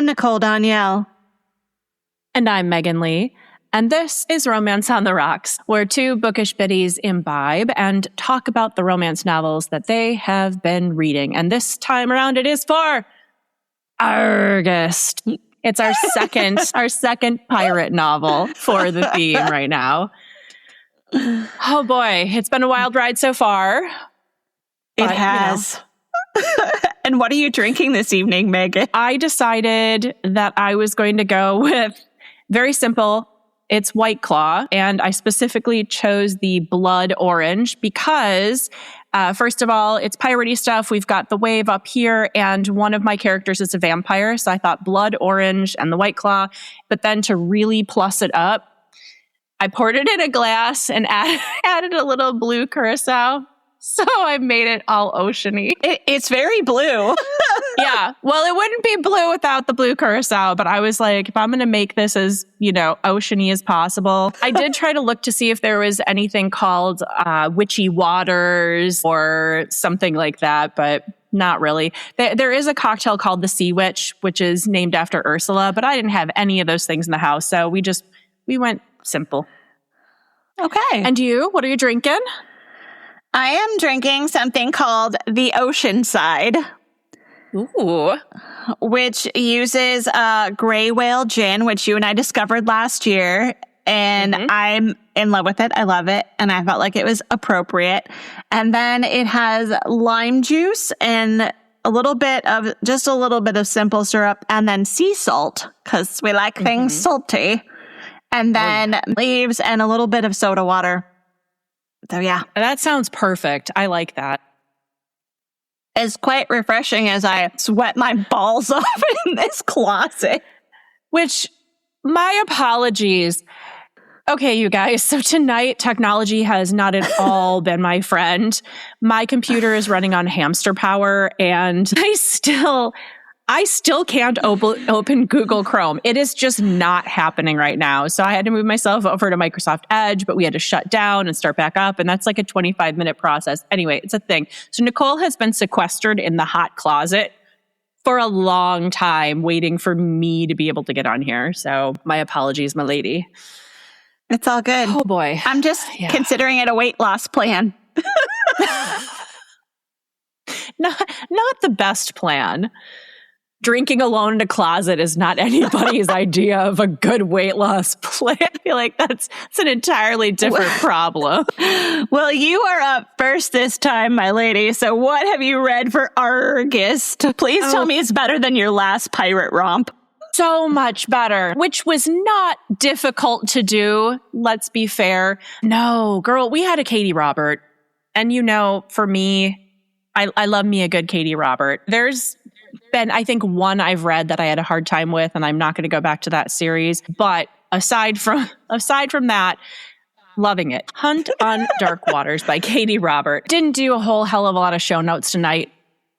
I'm Nicole Danielle. And I'm Meghan Lee. And this is Romance on the Rocks, where two bookish biddies imbibe and talk about the romance novels that they have been reading. And this time around, it is for Arr-gust. It's our second pirate novel for the theme right now. Oh boy, it's been a wild ride so far. It has. And what are you drinking this evening, Meghan? I decided that I was going to go with very simple. It's White Claw, and I specifically chose the blood orange because, first of all, it's piratey stuff. We've got the wave up here, and one of my characters is a vampire, so I thought blood orange and the White Claw. But then to really plus it up, I poured it in a glass and added a little blue curaçao. So I made it all oceany. It's very blue. Yeah. Well, it wouldn't be blue without the blue curaçao, but I was like, if I'm going to make this as, oceany as possible. I did try to look to see if there was anything called witchy waters or something like that, but not really. There is a cocktail called the Sea Witch, which is named after Ursula, but I didn't have any of those things in the house. So we went simple. Okay. And you, what are you drinking? I am drinking something called the Oceanside. Ooh. Which uses gray whale gin, which you and I discovered last year. And I'm in love with it. I love it. And I felt like it was appropriate. And then it has lime juice and a little bit of simple syrup and then sea salt because we like things salty. And then leaves and a little bit of soda water. So yeah. That sounds perfect. I like that. It's quite refreshing as I sweat my balls off in this closet. Which, my apologies. Okay, you guys. So tonight, technology has not at all been my friend. My computer is running on hamster power, and I still can't open Google Chrome. It is just not happening right now. So I had to move myself over to Microsoft Edge, but we had to shut down and start back up. And that's like a 25-minute process. Anyway, it's a thing. So Nicole has been sequestered in the hot closet for a long time, waiting for me to be able to get on here. So my apologies, my lady. It's all good. Oh boy. I'm just considering it a weight loss plan. Not the best plan. Drinking alone in a closet is not anybody's idea of a good weight loss plan. I feel like that's an entirely different problem. Well, you are up first this time, my lady. So what have you read for Arr-gust? Please tell me it's better than your last pirate romp. So much better, which was not difficult to do. Let's be fair. No, girl, we had a Katie Robert. And for me, I love me a good Katie Robert. There's been, I think, one I've read that I had a hard time with, and I'm not going to go back to that series. But aside from that, loving it. Hunt on Dark Waters by Katie Robert. Didn't do a whole hell of a lot of show notes tonight,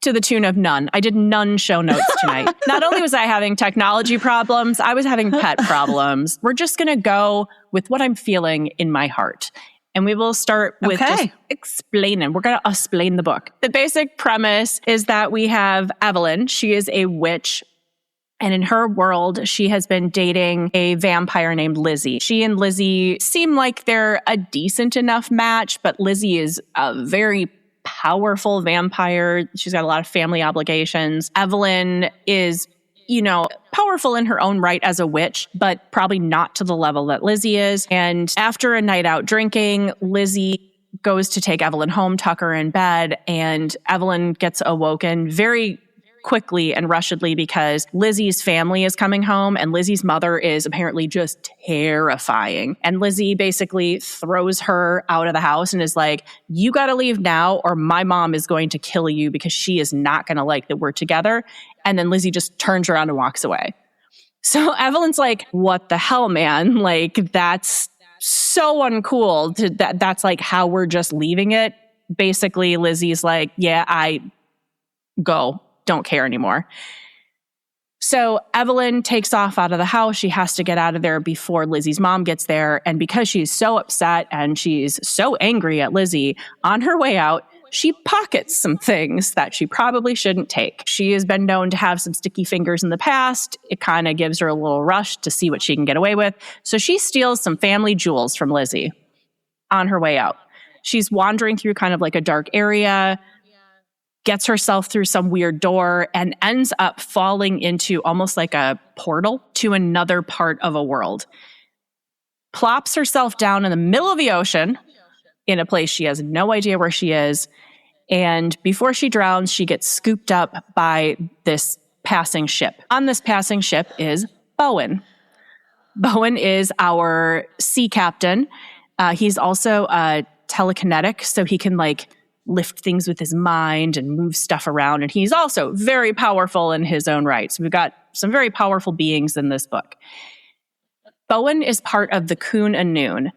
to the tune of none. I did none show notes tonight. Not only was I having technology problems, I was having pet problems. We're just going to go with what I'm feeling in my heart. And we will start with just explaining. We're going to explain the book. The basic premise is that we have Evelyn. She is a witch. And in her world, she has been dating a vampire named Lizzie. She and Lizzie seem like they're a decent enough match, but Lizzie is a very powerful vampire. She's got a lot of family obligations. Evelyn is powerful in her own right as a witch, but probably not to the level that Lizzie is. And after a night out drinking, Lizzie goes to take Evelyn home, tuck her in bed, and Evelyn gets awoken very quickly and rushedly because Lizzie's family is coming home and Lizzie's mother is apparently just terrifying. And Lizzie basically throws her out of the house and is like, you got to leave now or my mom is going to kill you because she is not going to like that we're together. And then Lizzie just turns around and walks away. So Evelyn's like, what the hell, man? Like, that's so uncool. That's like how we're just leaving it. Basically, Lizzie's like, yeah, I go. Don't care anymore. So Evelyn takes off out of the house. She has to get out of there before Lizzie's mom gets there. And because she's so upset and she's so angry at Lizzie, on her way out, she pockets some things that she probably shouldn't take. She has been known to have some sticky fingers in the past. It kind of gives her a little rush to see what she can get away with. So she steals some family jewels from Lizzie on her way out. She's wandering through kind of like a dark area, gets herself through some weird door, and ends up falling into almost like a portal to another part of a world. Plops herself down in the middle of the ocean in a place she has no idea where she is. And before she drowns, she gets scooped up by this passing ship. On this passing ship is Bowen. Bowen is our sea captain. He's also telekinetic, so he can like lift things with his mind and move stuff around. And he's also very powerful in his own right. So we've got some very powerful beings in this book. Bowen is part of the Coon and Noon,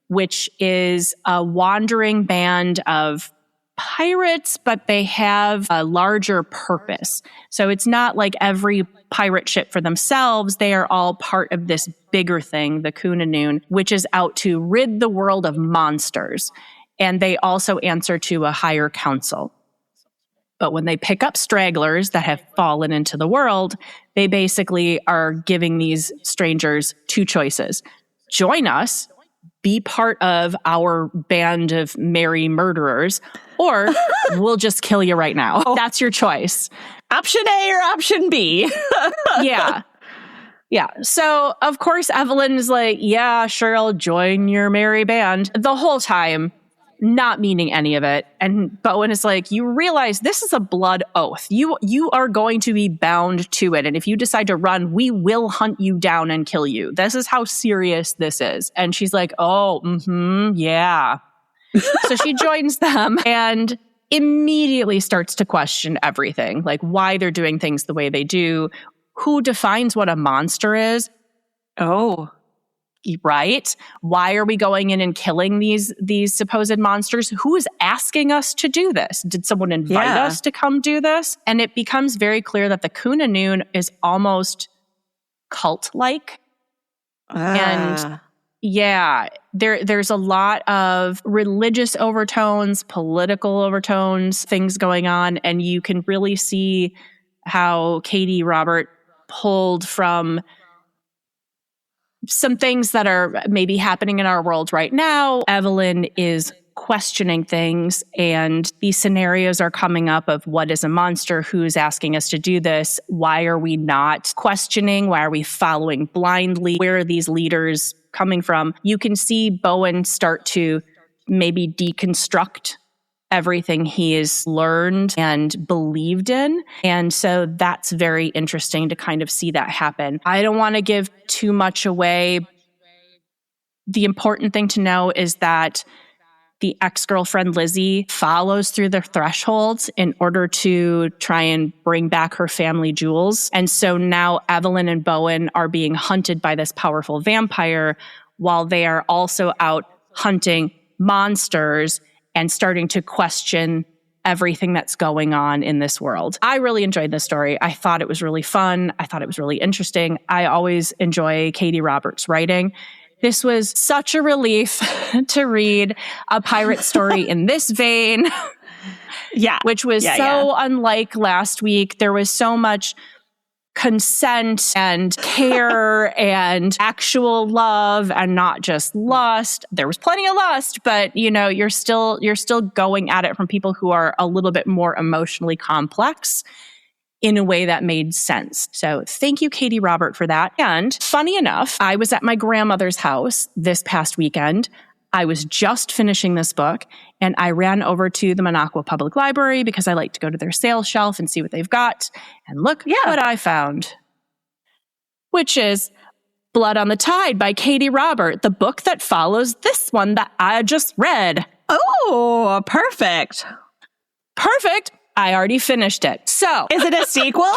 which is a wandering band of pirates, but they have a larger purpose. So it's not like every pirate ship for themselves. They are all part of this bigger thing, the Coon and Noon, which is out to rid the world of monsters. And they also answer to a higher council. But when they pick up stragglers that have fallen into the world, they basically are giving these strangers two choices. Join us, be part of our band of merry murderers, or we'll just kill you right now. That's your choice. Option A or option B. Yeah. Yeah. So, of course, Evelyn is like, yeah, sure, I'll join your merry band. The whole time, not meaning any of it. And Bowen is like, you realize this is a blood oath. You are going to be bound to it. And if you decide to run, we will hunt you down and kill you. This is how serious this is. And she's like, oh, yeah. So she joins them and immediately starts to question everything, like why they're doing things the way they do, who defines what a monster is. Oh, right? Why are we going in and killing these supposed monsters? Who is asking us to do this? Did someone invite us to come do this? And it becomes very clear that the Coon and Noon is almost cult-like. And yeah, there's a lot of religious overtones, political overtones, things going on. And you can really see how Katie Robert pulled from some things that are maybe happening in our world right now. Evelyn is questioning things, and these scenarios are coming up of what is a monster, who's asking us to do this, why are we not questioning, why are we following blindly, where are these leaders coming from? You can see Bowen start to maybe deconstruct everything he has learned and believed in. And so that's very interesting to kind of see that happen. I don't want to give too much away. The important thing to know is that the ex-girlfriend Lizzie follows through the thresholds in order to try and bring back her family jewels. And so now Evelyn and Bowen are being hunted by this powerful vampire while they are also out hunting monsters and starting to question everything that's going on in this world. I really enjoyed this story. I thought it was really fun. I thought it was really interesting. I always enjoy Katie Roberts' writing. This was such a relief to read a pirate story in this vein. Yeah. Which was unlike last week. There was so much consent and care and actual love and not just lust. There was plenty of lust, but you're still going at it from people who are a little bit more emotionally complex in a way that made sense. So thank you, Katie Robert, for that. And funny enough, I was at my grandmother's house this past weekend. I was just finishing this book, and I ran over to the Minocqua Public Library because I like to go to their sales shelf and see what they've got. And look what I found, which is Blood on the Tide by Katie Robert, the book that follows this one that I just read. Oh, perfect. Perfect. I already finished it. So, is it a sequel?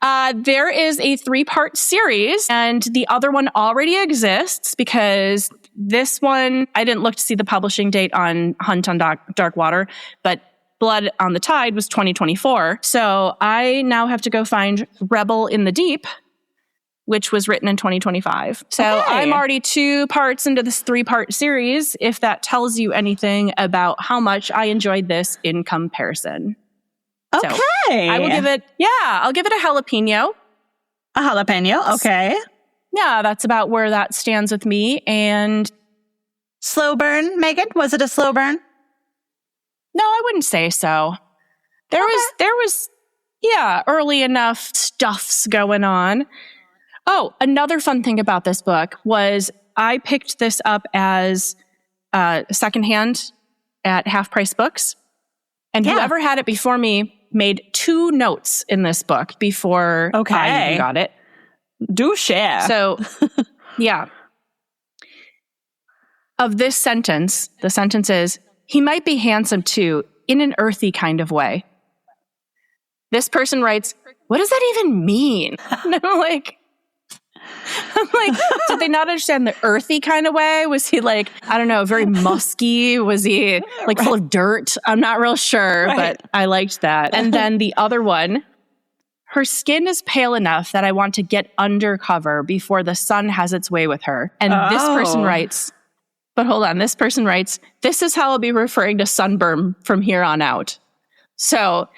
There is a 3-part series, and the other one already exists because this one, I didn't look to see the publishing date on Hunt on Dark Water, but Blood on the Tide was 2024. So I now have to go find Rebel in the Deep, which was written in 2025. So I'm already 2 parts into this 3-part series, if that tells you anything about how much I enjoyed this in comparison. Okay. So I'll give it a jalapeno. A jalapeno, okay. Yeah, that's about where that stands with me. And slow burn, Meghan? Was it a slow burn? No, I wouldn't say so. There was early enough stuffs going on. Oh, another fun thing about this book was I picked this up as secondhand at Half Price Books. And whoever had it before me made 2 notes in this book before I even got it. Do share. So, of this sentence, the sentence is, he might be handsome too, in an earthy kind of way. This person writes, what does that even mean? And I'm like, did they not understand the earthy kind of way? Was he like, I don't know, very musky? Was he like full of dirt? I'm not real sure, but I liked that. And then the other one, her skin is pale enough that I want to get undercover before the sun has its way with her. And this person writes, but hold on, this person writes, this is how I'll be referring to sunburn from here on out. So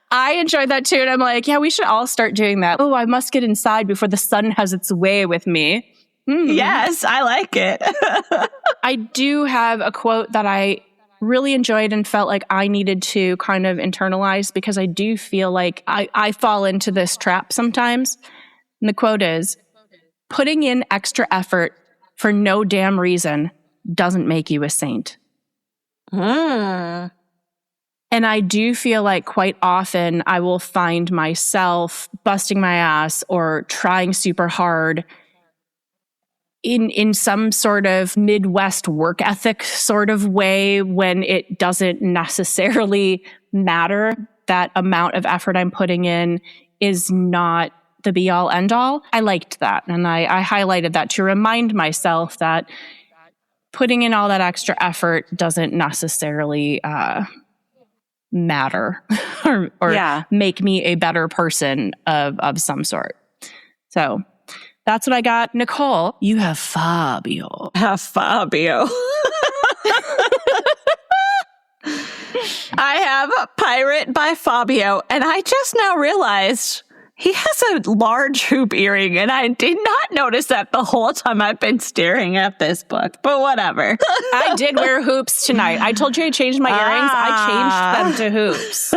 I enjoyed that too. And I'm like, yeah, we should all start doing that. Oh, I must get inside before the sun has its way with me. Yes, I like it. I do have a quote that I really enjoyed and felt like I needed to kind of internalize because I do feel like I fall into this trap sometimes. And the quote is, putting in extra effort for no damn reason doesn't make you a saint. And I do feel like quite often I will find myself busting my ass or trying super hard in some sort of Midwest work ethic sort of way when it doesn't necessarily matter. That amount of effort I'm putting in is not the be all end all. I liked that. And I highlighted that to remind myself that putting in all that extra effort doesn't necessarily matter or make me a better person of some sort. So that's what I got. Nicole, you have Fabio. I have Pirate by Fabio, and I just now realized he has a large hoop earring, and I did not notice that the whole time I've been staring at this book, but whatever. I did wear hoops tonight. I told you I changed my earrings. I changed them to hoops.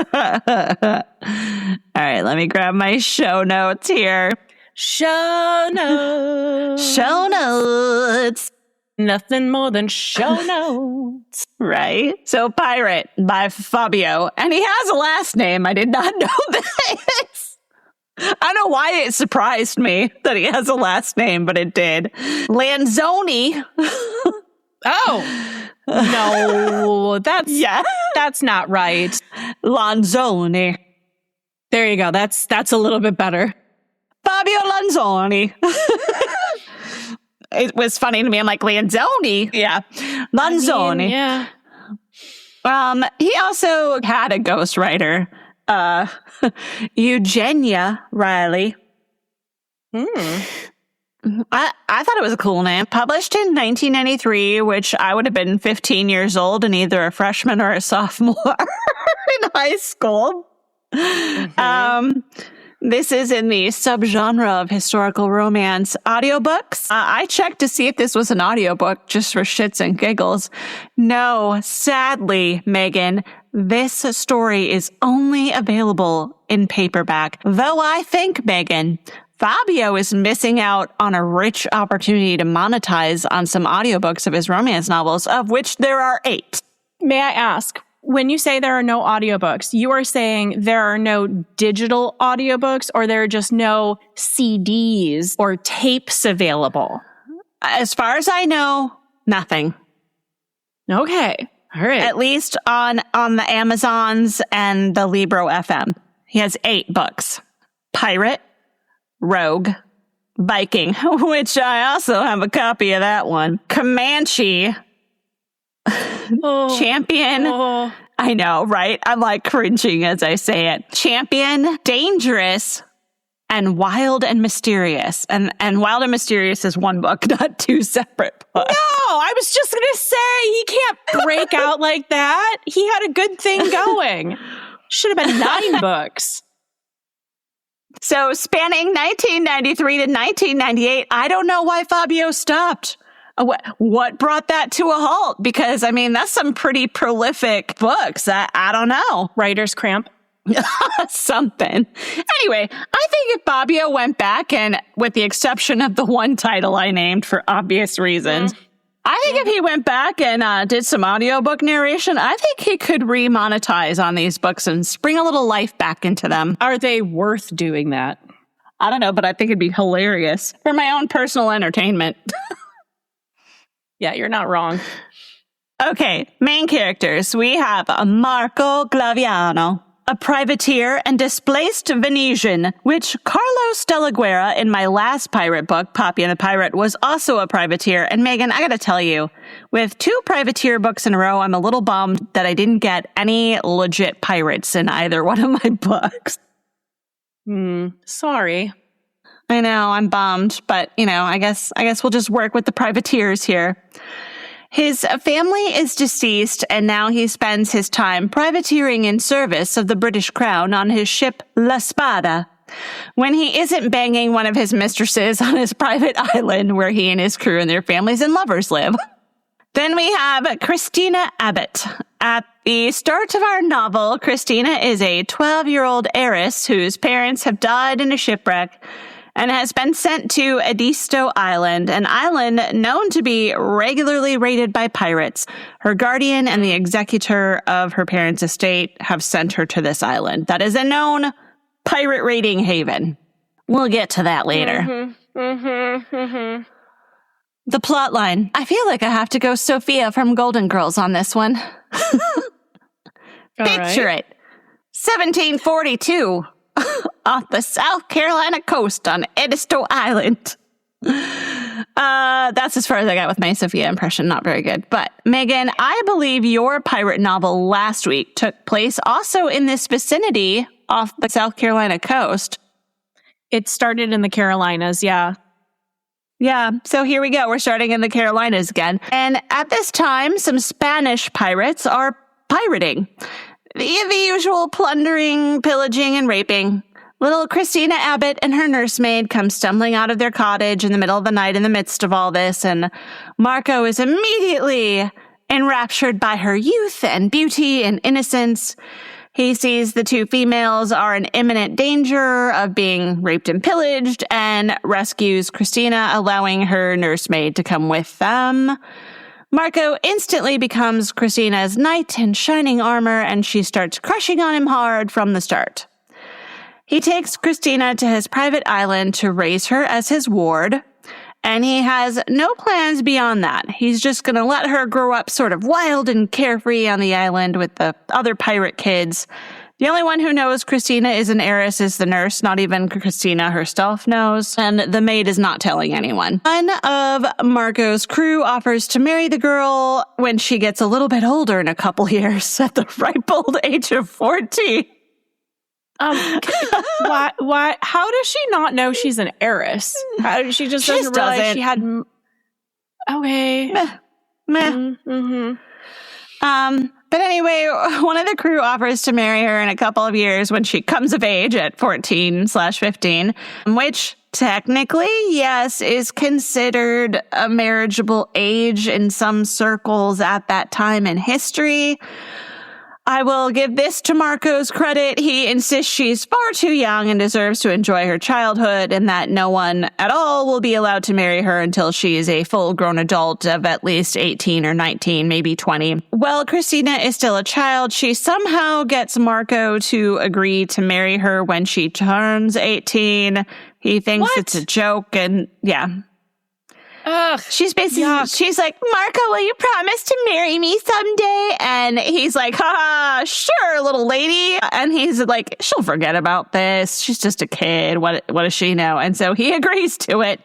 All right, let me grab my show notes here. Show notes. Nothing more than show notes. Right? So Pirate by Fabio. And he has a last name. I did not know this. I don't know why it surprised me that he has a last name, but it did. Lanzoni. Oh. No. That's not right. Lanzoni. There you go. That's a little bit better. Fabio Lanzoni. It was funny to me. I'm like, Lanzoni? Yeah. Lanzoni. I mean, he also had a ghostwriter, Eugenia Riley. I thought it was a cool name. Published in 1993, which I would have been 15 years old and either a freshman or a sophomore in high school. This is in the subgenre of historical romance audiobooks. I checked to see if this was an audiobook just for shits and giggles. No, sadly, Meghan, this story is only available in paperback. Though I think, Meghan, Fabio is missing out on a rich opportunity to monetize on some audiobooks of his romance novels, of which there are 8. May I ask, when you say there are no audiobooks, you are saying there are no digital audiobooks or there are just no CDs or tapes available? As far as I know, nothing. Okay. All right. At least on the Amazons and the Libro FM. He has 8 books. Pirate, Rogue, Viking, which I also have a copy of that one. Comanche, Champion. I know, right? I'm like cringing as I say it. Champion, Dangerous, and Wild and Mysterious. And Wild and Mysterious is one book, not two separate books. No, I was just going to say, he can't break out like that. He had a good thing going. Should have been 9 books. So spanning 1993 to 1998, I don't know why Fabio stopped. What brought that to a halt? Because, I mean, that's some pretty prolific books. I don't know. Writer's cramp. Something. Anyway, I think if Fabio went back and, with the exception of the one title I named for obvious reasons, I think if he went back and did some audiobook narration, I think he could remonetize on these books and spring a little life back into them. Are they worth doing that? I don't know, but I think it'd be hilarious for my own personal entertainment. Yeah, you're not wrong. Okay, main characters. We have Marco Glaviano, a privateer and displaced Venetian, which Carlos de la Guerra in my last pirate book, Poppy and the Pirate, was also a privateer. And Megan, I gotta tell you, with 2 privateer books in a row, I'm a little bummed that I didn't get any legit pirates in either one of my books. Sorry. I know, I'm bummed, but, I guess we'll just work with the privateers here. His family is deceased, and now he spends his time privateering in service of the British Crown on his ship La Spada, when he isn't banging one of his mistresses on his private island where he and his crew and their families and lovers live. Then we have Christina Abbott. At the start of our novel, Christina is a 12-year-old heiress whose parents have died in a shipwreck and has been sent to Edisto Island, an island known to be regularly raided by pirates. Her guardian and the executor of her parents' estate have sent her to this island. That is a known pirate raiding haven. We'll get to that later. The plot line. I feel like I have to go Sophia from Golden Girls on this one. Picture it. 1742. Off the South Carolina coast on Edisto Island. That's as far as I got with my Sophia impression. Not very good. But Megan, I believe your pirate novel last week took place also in this vicinity off the South Carolina coast. It started in the Carolinas, yeah. Yeah, so here we go. We're starting in the Carolinas again. And at this time, some Spanish pirates are pirating. The usual plundering, pillaging, and raping. Little Christina Abbott and her nursemaid come stumbling out of their cottage in the middle of the night in the midst of all this, and Marco is immediately enraptured by her youth and beauty and innocence. He sees the 2 females are in imminent danger of being raped and pillaged, and rescues Christina, allowing her nursemaid to come with them. Marco instantly becomes Christina's knight in shining armor, and she starts crushing on him hard from the start. He takes Christina to his private island to raise her as his ward, and he has no plans beyond that. He's just going to let her grow up sort of wild and carefree on the island with the other pirate kids. The only one who knows Christina is an heiress is the nurse. Not even Christina herself knows, and the maid is not telling anyone. One of Marco's crew offers to marry the girl when she gets a little bit older in a couple years, at the ripe old age of 14. Why? How does she not know she's an heiress? How does she just doesn't realize she had? Okay. Meh. But anyway, one of the crew offers to marry her in a couple of years when she comes of age at 14/15, which technically, yes, is considered a marriageable age in some circles at that time in history. I will give this to Marco's credit. He insists she's far too young and deserves to enjoy her childhood, and that no one at all will be allowed to marry her until she is a full-grown adult of at least 18 or 19, maybe 20. While Christina is still a child, she somehow gets Marco to agree to marry her when she turns 18. He thinks it's a joke, and yeah. Ugh, she's basically, she's like, Marco, will you promise to marry me someday? And he's like, sure, little lady. And he's like, she'll forget about this. She's just a kid. What does she know? And so he agrees to it.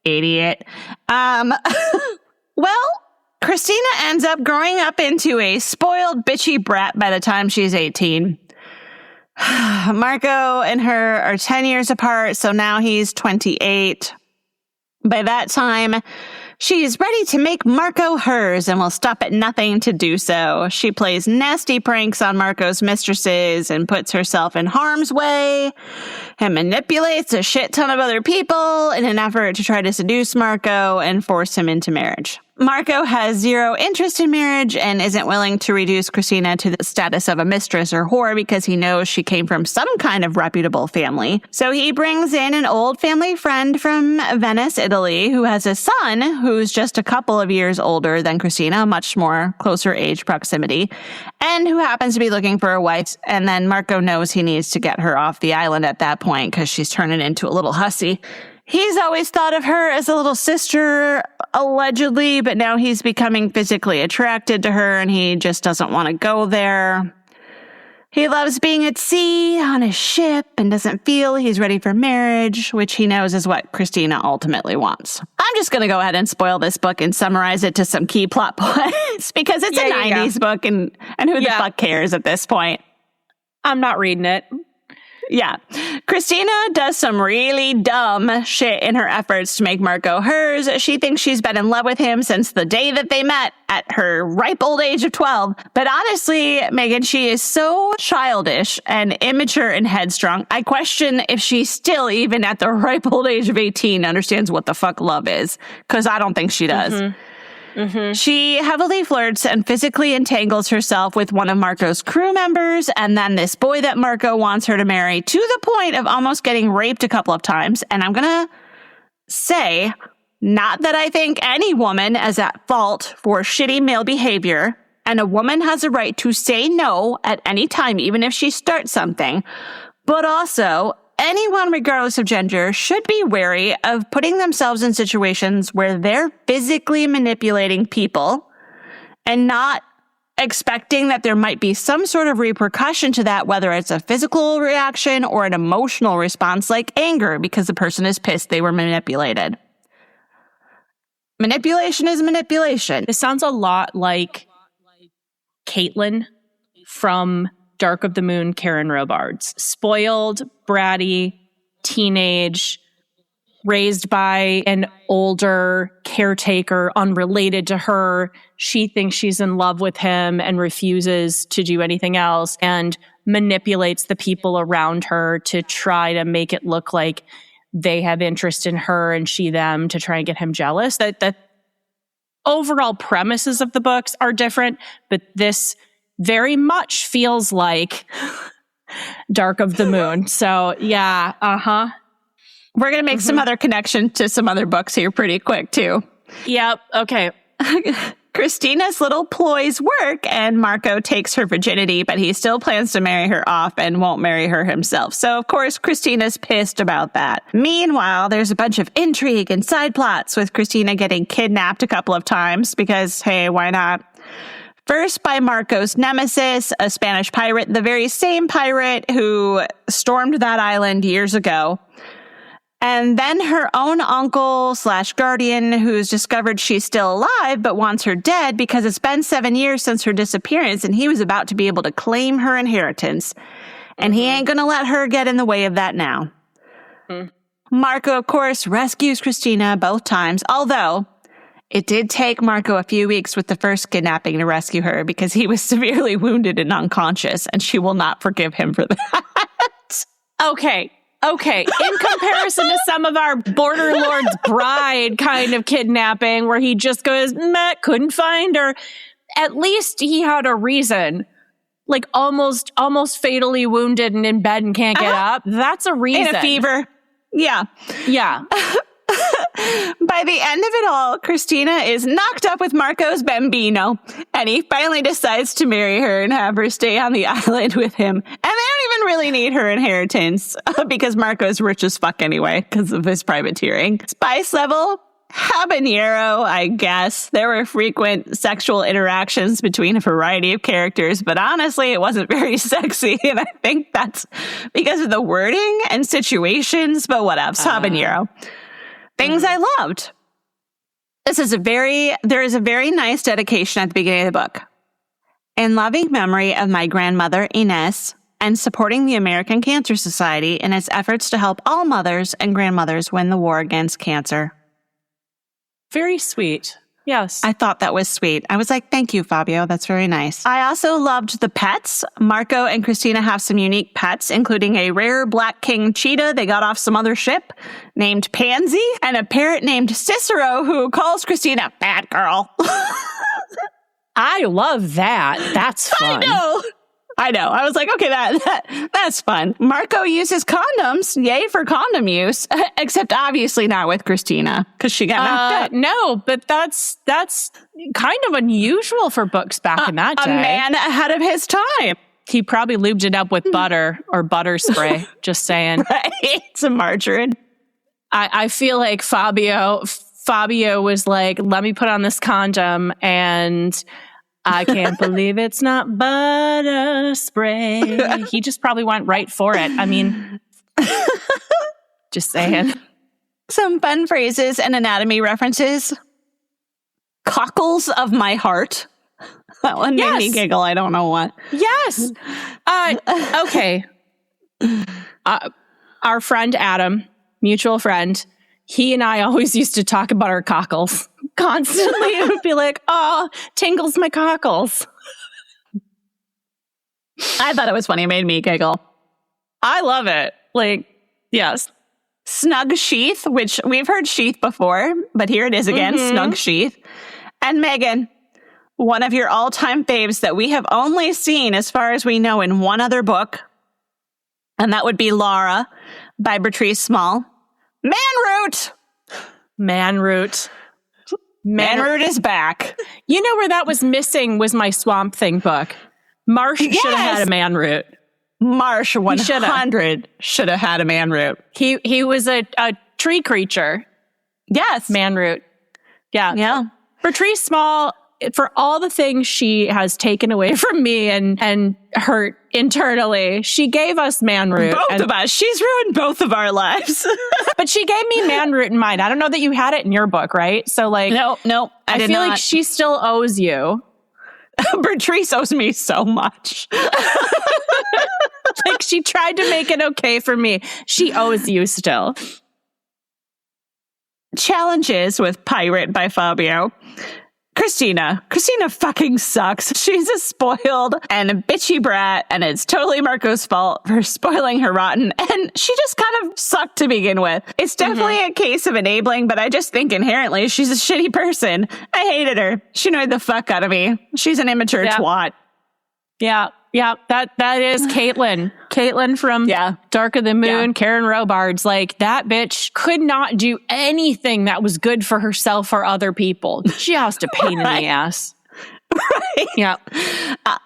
Idiot. Well, Christina ends up growing up into a spoiled, bitchy brat by the time she's 18. Marco and her are 10 years apart, so now he's 28. By that time, she's ready to make Marco hers and will stop at nothing to do so. She plays nasty pranks on Marco's mistresses and puts herself in harm's way and manipulates a shit ton of other people in an effort to try to seduce Marco and force him into marriage. Marco has zero interest in marriage and isn't willing to reduce Christina to the status of a mistress or whore because he knows she came from some kind of reputable family. So he brings in an old family friend from Venice, Italy, who has a son who's just a couple of years older than Christina, much more closer age proximity, and who happens to be looking for a wife. And then Marco knows he needs to get her off the island at that point because she's turning into a little hussy. He's always thought of her as a little sister, allegedly, but now he's becoming physically attracted to her and he just doesn't want to go there. He loves being at sea on a ship and doesn't feel he's ready for marriage, which he knows is what Christina ultimately wants. I'm just going to go ahead and spoil this book and summarize it to some key plot points because it's a 90s book and who the fuck cares at this point? I'm not reading it. Yeah. Christina does some really dumb shit in her efforts to make Marco hers. She thinks she's been in love with him since the day that they met at her ripe old age of 12. But honestly, Meghan, she is so childish and immature and headstrong. I question if she still, even at the ripe old age of 18, understands what the fuck love is. Because I don't think she does. Mm-hmm. Mm-hmm. She heavily flirts and physically entangles herself with one of Marco's crew members and then this boy that Marco wants her to marry to the point of almost getting raped a couple of times. And I'm going to say, not that I think any woman is at fault for shitty male behavior, and a woman has a right to say no at any time, even if she starts something, but also anyone, regardless of gender, should be wary of putting themselves in situations where they're physically manipulating people and not expecting that there might be some sort of repercussion to that, whether it's a physical reaction or an emotional response like anger because the person is pissed they were manipulated. Manipulation is manipulation. This sounds a lot like Caitlin from Dark of the Moon, Karen Robards. Spoiled, bratty, teenage, raised by an older caretaker unrelated to her. She thinks she's in love with him and refuses to do anything else and manipulates the people around her to try to make it look like they have interest in her and she them to try and get him jealous. The overall premises of the books are different, but this very much feels like Dark of the Moon. So, yeah, We're going to make some other connection to some other books here pretty quick, too. Yep, okay. Christina's little ploys work, and Marco takes her virginity, but he still plans to marry her off and won't marry her himself. So, of course, Christina's pissed about that. Meanwhile, there's a bunch of intrigue and side plots with Christina getting kidnapped a couple of times because, hey, why not? First by Marco's nemesis, a Spanish pirate, the very same pirate who stormed that island years ago. And then her own uncle / guardian who's discovered she's still alive but wants her dead because it's been 7 years since her disappearance and he was about to be able to claim her inheritance. And he ain't gonna let her get in the way of that now. Marco, of course, rescues Christina both times, although it did take Marco a few weeks with the first kidnapping to rescue her because he was severely wounded and unconscious, and she will not forgive him for that. Okay. In comparison to some of our Border Lord's Bride kind of kidnapping where he just goes, meh, couldn't find her. At least he had a reason. Like almost fatally wounded and in bed and can't get up. That's a reason. In a fever. Yeah. By the end of it all, Christina is knocked up with Marco's bambino, and he finally decides to marry her and have her stay on the island with him. And they don't even really need her inheritance because Marco's rich as fuck anyway because of his privateering. Spice level, habanero, I guess. There were frequent sexual interactions between a variety of characters, but honestly, it wasn't very sexy, and I think that's because of the wording and situations, but whatever, habanero. Things I loved. There is a very nice dedication at the beginning of the book. In loving memory of my grandmother, Inez, and supporting the American Cancer Society in its efforts to help all mothers and grandmothers win the war against cancer. Very sweet. Yes. I thought that was sweet. I was like, thank you, Fabio. That's very nice. I also loved the pets. Marco and Christina have some unique pets, including a rare black king cheetah they got off some other ship named Pansy, and a parrot named Cicero who calls Christina bad girl. I love that. That's fun. I know. I was like, okay, that's fun. Marco uses condoms. Yay for condom use. Except obviously not with Christina because she got knocked up. No, but that's kind of unusual for books back in that day. A man ahead of his time. He probably lubed it up with butter or butter spray. Just saying. Right? Some margarine. I feel like Fabio was like, let me put on this condom, and I can't believe it's not butter spray. He just probably went right for it. I mean, just saying. Some fun phrases and anatomy references. Cockles of my heart. That one made me giggle. I don't know what. Yes. Okay. Our friend Adam, mutual friend, he and I always used to talk about our cockles. Constantly, it would be like, oh, tingles my cockles. I thought it was funny. It made me giggle. I love it. Like, yes. Snug sheath, which we've heard sheath before, but here it is again, snug sheath. And Meghan, one of your all-time faves that we have only seen, as far as we know, in one other book, and that would be Laura by Beatrice Small. Manroot! Manroot. Manroot is back. You know where that was missing was my Swamp Thing book. Marsh should have had a manroot. Marsh 100 should have had a manroot. He was a tree creature. Yes. Manroot. Yeah. Yeah. Beatrice Small, for all the things she has taken away from me and hurt internally, she gave us manroot. Both of us. She's ruined both of our lives. But she gave me manroot in mine. I don't know that you had it in your book, right? So like, no, I feel like she still owes you. Beatrice owes me so much. Like she tried to make it okay for me. She owes you still. Challenges with Pirate by Fabio. Christina fucking sucks. She's a spoiled and a bitchy brat, and it's totally Marco's fault for spoiling her rotten, and she just kind of sucked to begin with. It's definitely a case of enabling, but I just think inherently she's a shitty person. I hated her. She annoyed the fuck out of me. She's an immature twat. Yeah, that is Caitlin. Caitlin from Dark of the Moon, Karen Robards. Like, that bitch could not do anything that was good for herself or other people. Just a pain in the ass. Right. Yeah.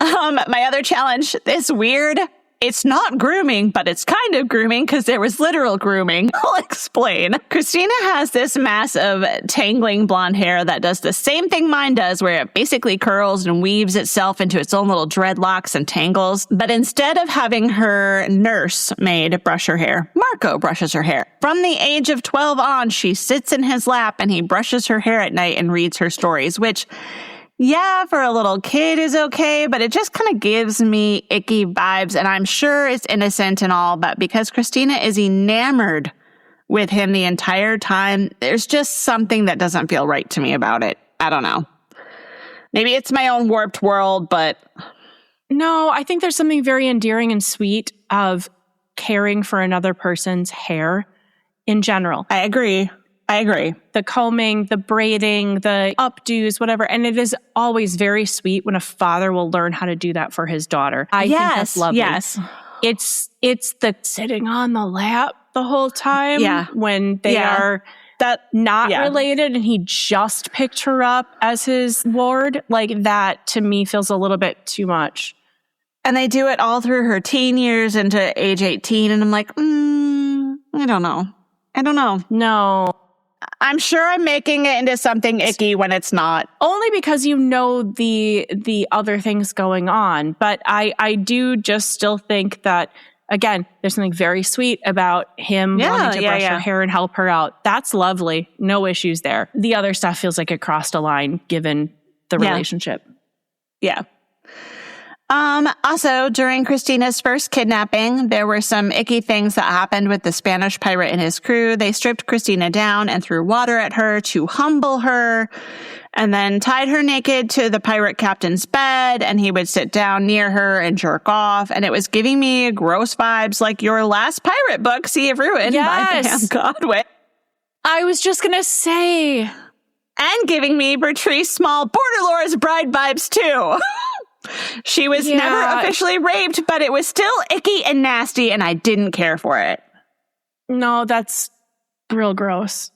My other challenge, this weird, it's not grooming, but it's kind of grooming because there was literal grooming. I'll explain. Christina has this mass of tangling blonde hair that does the same thing mine does, where it basically curls and weaves itself into its own little dreadlocks and tangles. But instead of having her nurse maid brush her hair, Marco brushes her hair. From the age of 12 on, she sits in his lap and he brushes her hair at night and reads her stories, which, yeah, for a little kid is okay, but it just kind of gives me icky vibes, and I'm sure it's innocent and all, but because Christina is enamored with him the entire time, there's just something that doesn't feel right to me about it. I don't know. Maybe it's my own warped world, but... No, I think there's something very endearing and sweet of caring for another person's hair in general. I agree. The combing, the braiding, the updos, whatever. And it is always very sweet when a father will learn how to do that for his daughter. I think that's lovely. Yes. It's the sitting on the lap the whole time. Yeah. When they are not related and he just picked her up as his ward. Like, that to me feels a little bit too much. And they do it all through her teen years into age 18. And I'm like, I don't know. No. I'm sure I'm making it into something icky when it's not. Only because you know the other things going on. But I do just still think that, again, there's something very sweet about him wanting to brush her hair and help her out. That's lovely. No issues there. The other stuff feels like it crossed a line given the relationship. Yeah. Also, during Christina's first kidnapping, there were some icky things that happened with the Spanish pirate and his crew. They stripped Christina down and threw water at her to humble her, and then tied her naked to the pirate captain's bed, and he would sit down near her and jerk off. And it was giving me gross vibes like your last pirate book, Sea of Ruin, by Pam Godwin. I was just going to say. And giving me Bertrice Small Borderlord's Bride vibes, too. She was never officially raped, but it was still icky and nasty, and I didn't care for it. No, that's real gross.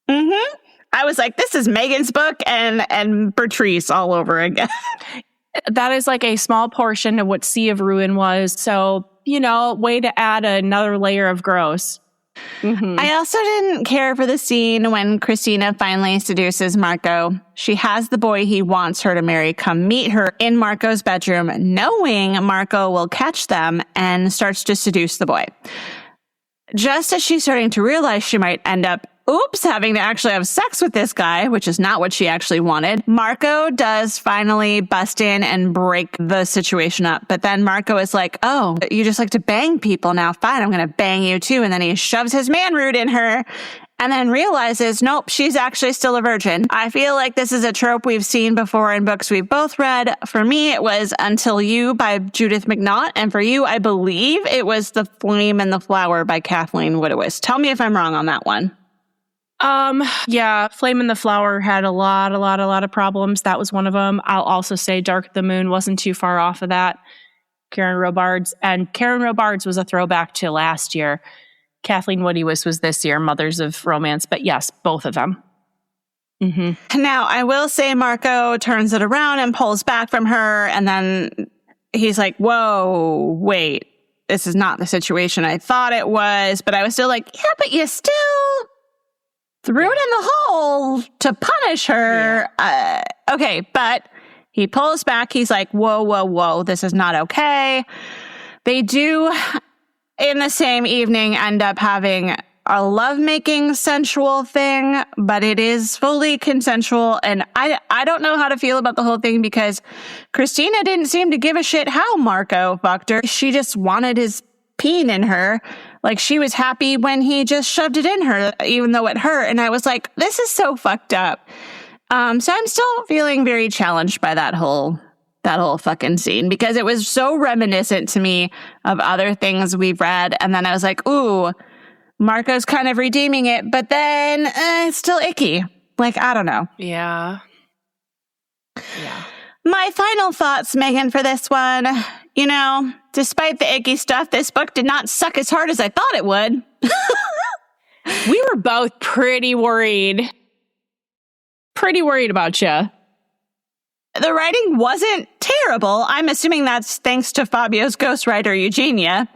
Mm-hmm. I was like, this is Meghan's book and Bertrice all over again. That is like a small portion of what Sea of Ruin was. So, way to add another layer of gross. Mm-hmm. I also didn't care for the scene when Christina finally seduces Marco. She has the boy he wants her to marry come meet her in Marco's bedroom, knowing Marco will catch them, and starts to seduce the boy. Just as she's starting to realize she might end up having to actually have sex with this guy, which is not what she actually wanted, Marco does finally bust in and break the situation up. But then Marco is like, oh, you just like to bang people now. Fine, I'm going to bang you too. And then he shoves his manroot in her and then realizes, nope, she's actually still a virgin. I feel like this is a trope we've seen before in books we've both read. For me, it was Until You by Judith McNaught. And for you, I believe it was The Flame and the Flower by Kathleen Woodiwiss. Tell me if I'm wrong on that one. Yeah, Flame and the Flower had a lot of problems. That was one of them. I'll also say Dark of the Moon wasn't too far off of that. Karen Robards was a throwback to last year. Kathleen Woodiwiss was this year, Mothers of Romance. But yes, both of them. Mm-hmm. Now, I will say Marco turns it around and pulls back from her. And then he's like, whoa, wait, this is not the situation I thought it was. But I was still like, yeah, but you still threw it in the hole to punish her. Yeah. Okay, but he pulls back. He's like, whoa, this is not okay. They do, in the same evening, end up having a lovemaking sensual thing, but it is fully consensual. And I don't know how to feel about the whole thing because Christina didn't seem to give a shit how Marco fucked her. She just wanted his peen in her. Like, she was happy when he just shoved it in her, even though it hurt. And I was like, this is so fucked up. So I'm still feeling very challenged by that whole fucking scene because it was so reminiscent to me of other things we've read. And then I was like, ooh, Marco's kind of redeeming it, but then it's still icky. Like, I don't know. Yeah. My final thoughts, Meghan, for this one. Despite the icky stuff, this book did not suck as hard as I thought it would. We were both pretty worried. Pretty worried about you. The writing wasn't terrible. I'm assuming that's thanks to Fabio's ghostwriter, Eugenia.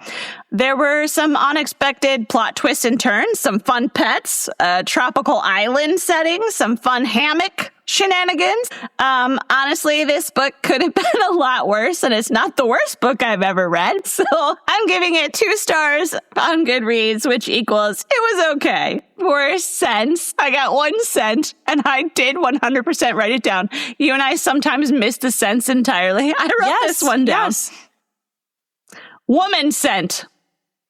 There were some unexpected plot twists and turns, some fun pets, a tropical island setting, some fun hammock shenanigans. Honestly, this book could have been a lot worse, and it's not the worst book I've ever read. So I'm giving it 2 stars on Goodreads, which equals it was okay. For cents, I got 1 cent, and I did 100% write it down. You and I sometimes miss the cents entirely. I wrote this one down. Yes. Woman scent.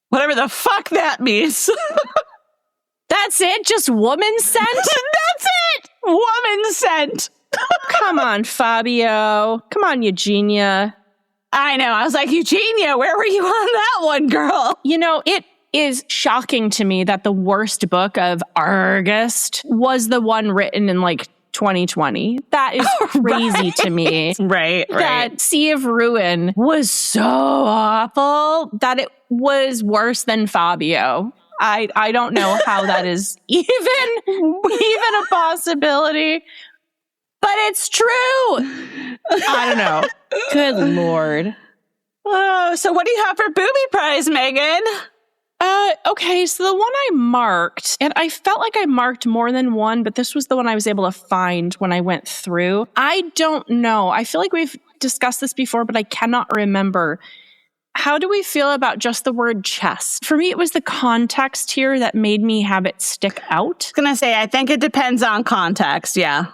Whatever the fuck that means. That's it? Just woman scent? That's it! Woman scent. Come on, Fabio. Come on, Eugenia. I know. I was like, Eugenia, where were you on that one, girl? It is shocking to me that the worst book of Arr-gust was the one written in 2020. That is crazy to me. Right. That Sea of Ruin was so awful that it was worse than Fabio. I don't know how that is even a possibility, but it's true. I don't know. Good Lord. Oh, so what do you have for booby prize, Meghan? Okay, so the one I marked, and I felt like I marked more than one, but this was the one I was able to find when I went through. I don't know. I feel like we've discussed this before, but I cannot remember. How do we feel about just the word chest? For me, it was the context here that made me have it stick out. I was going to say, I think it depends on context. Yeah.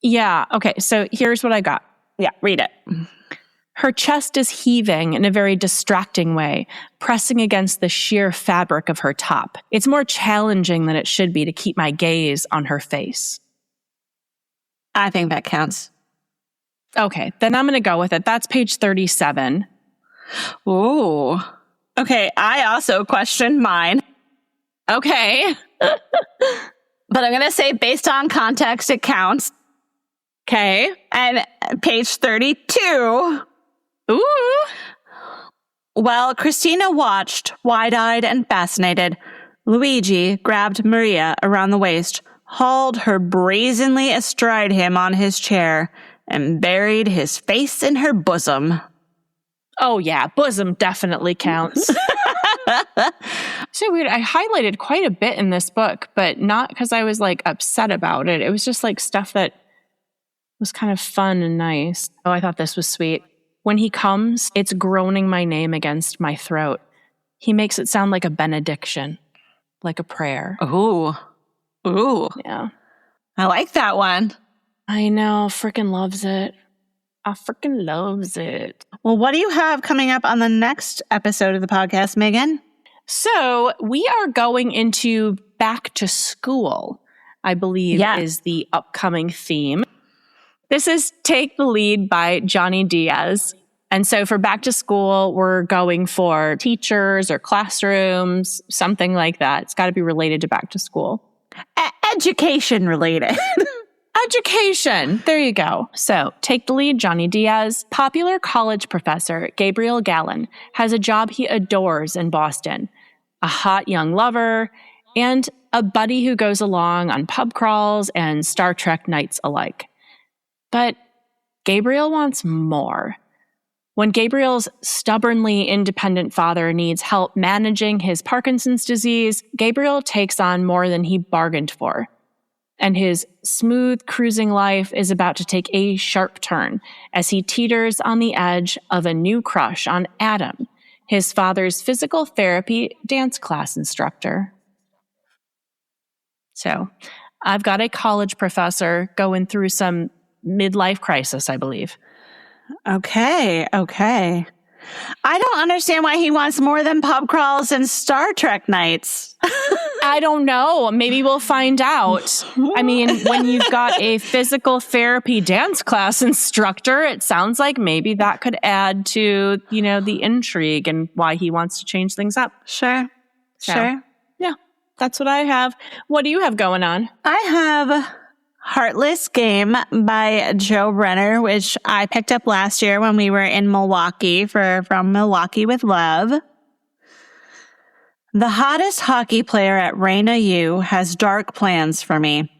Yeah. Okay. So here's what I got. Yeah. Read it. Her chest is heaving in a very distracting way, pressing against the sheer fabric of her top. It's more challenging than it should be to keep my gaze on her face. I think that counts. Okay, then I'm going to go with it. That's page 37. Ooh. Okay, I also questioned mine. Okay. But I'm going to say based on context, it counts. Okay. And page 32. Ooh. While Christina watched, wide-eyed and fascinated, Luigi grabbed Maria around the waist, hauled her brazenly astride him on his chair, and buried his face in her bosom. Oh yeah, bosom definitely counts. So weird. I highlighted quite a bit in this book, but not because I was like upset about it. It was just like stuff that was kind of fun and nice. Oh, I thought this was sweet. When he comes, it's groaning my name against my throat. He makes it sound like a benediction, like a prayer. Ooh. Ooh. Yeah. I like that one. I know. Freaking loves it. I freaking loves it. Well, what do you have coming up on the next episode of the podcast, Megan? So we are going into back to school, I believe is the upcoming theme. This is Take the Lead by Johnny Diaz. And so for back to school, we're going for teachers or classrooms, something like that. It's got to be related to back to school. Education related. Education. There you go. So, Take the Lead, Johnny Diaz. Popular college professor Gabriel Gallon has a job he adores in Boston. A hot young lover and a buddy who goes along on pub crawls and Star Trek nights alike. But Gabriel wants more. When Gabriel's stubbornly independent father needs help managing his Parkinson's disease, Gabriel takes on more than he bargained for. And his smooth cruising life is about to take a sharp turn as he teeters on the edge of a new crush on Adam, his father's physical therapy dance class instructor. So, I've got a college professor going through some midlife crisis, I believe. Okay. I don't understand why he wants more than pub crawls and Star Trek nights. I don't know. Maybe we'll find out. I mean, when you've got a physical therapy dance class instructor, it sounds like maybe that could add to, the intrigue and why he wants to change things up. Sure. Yeah, that's what I have. What do you have going on? I have Heartless Game by Joe Brenner, which I picked up last year when we were in Milwaukee from Milwaukee with Love. The hottest hockey player at Raina U has dark plans for me.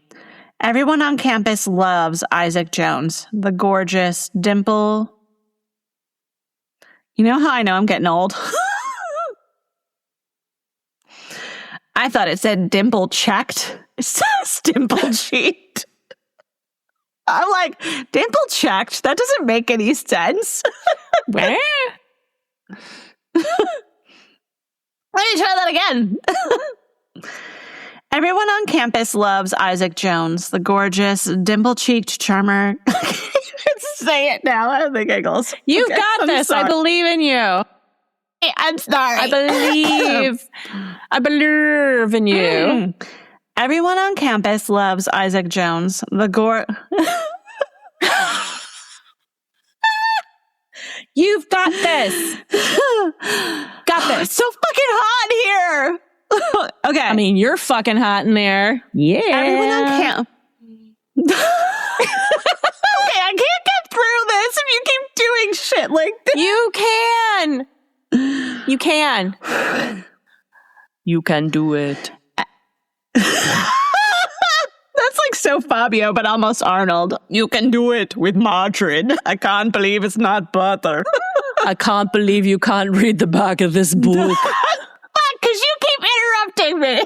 Everyone on campus loves Isaac Jones, the gorgeous dimple. You know how I know I'm getting old? I thought it said dimple checked. It says dimple cheeked. I'm like, dimple checked? That doesn't make any sense. Where? Let me try that again. Everyone on campus loves Isaac Jones, the gorgeous, dimple-cheeked charmer. Say it now. I don't think giggles. You've got this. Sorry. I believe in you. I'm sorry. I believe in you. Everyone on campus loves Isaac Jones, the You've got this. Got this. It's so fucking hot here. Okay. I mean, you're fucking hot in there. Yeah. Everyone on camp. Okay, I can't get through this if you keep doing shit like this. You can. You can. You can do it. That's like so Fabio, but almost Arnold. You can do it with margarine. I can't believe it's not butter. I can't believe you can't read the back of this book. Because you keep interrupting me.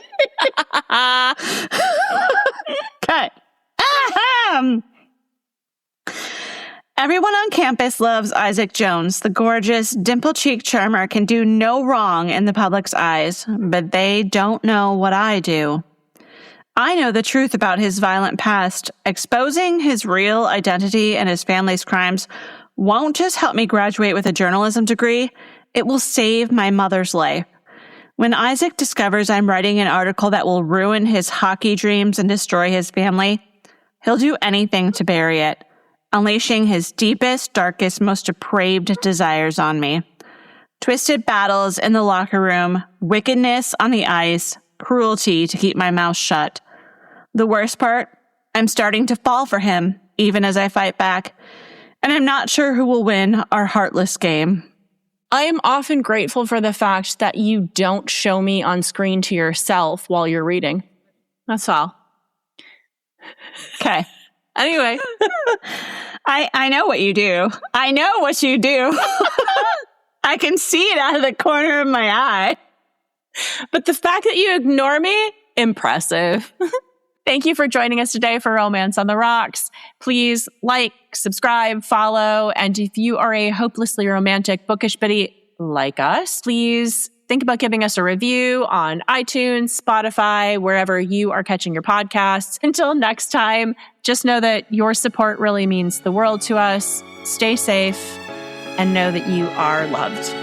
Okay. Everyone on campus loves Isaac Jones. The gorgeous, dimple-cheeked charmer can do no wrong in the public's eyes, but they don't know what I do. I know the truth about his violent past. Exposing his real identity and his family's crimes won't just help me graduate with a journalism degree, it will save my mother's life. When Isaac discovers I'm writing an article that will ruin his hockey dreams and destroy his family, he'll do anything to bury it, unleashing his deepest, darkest, most depraved desires on me. Twisted battles in the locker room, wickedness on the ice, cruelty to keep my mouth shut. The worst part, I'm starting to fall for him, even as I fight back, and I'm not sure who will win our heartless game. I am often grateful for the fact that you don't show me on screen to yourself while you're reading. That's all. Okay. Anyway. I know what you do. I know what you do. I can see it out of the corner of my eye. But the fact that you ignore me, impressive. Thank you for joining us today for Romance on the Rocks. Please like, subscribe, follow, and if you are a hopelessly romantic bookish biddy like us, please think about giving us a review on iTunes, Spotify, wherever you are catching your podcasts. Until next time, just know that your support really means the world to us. Stay safe and know that you are loved.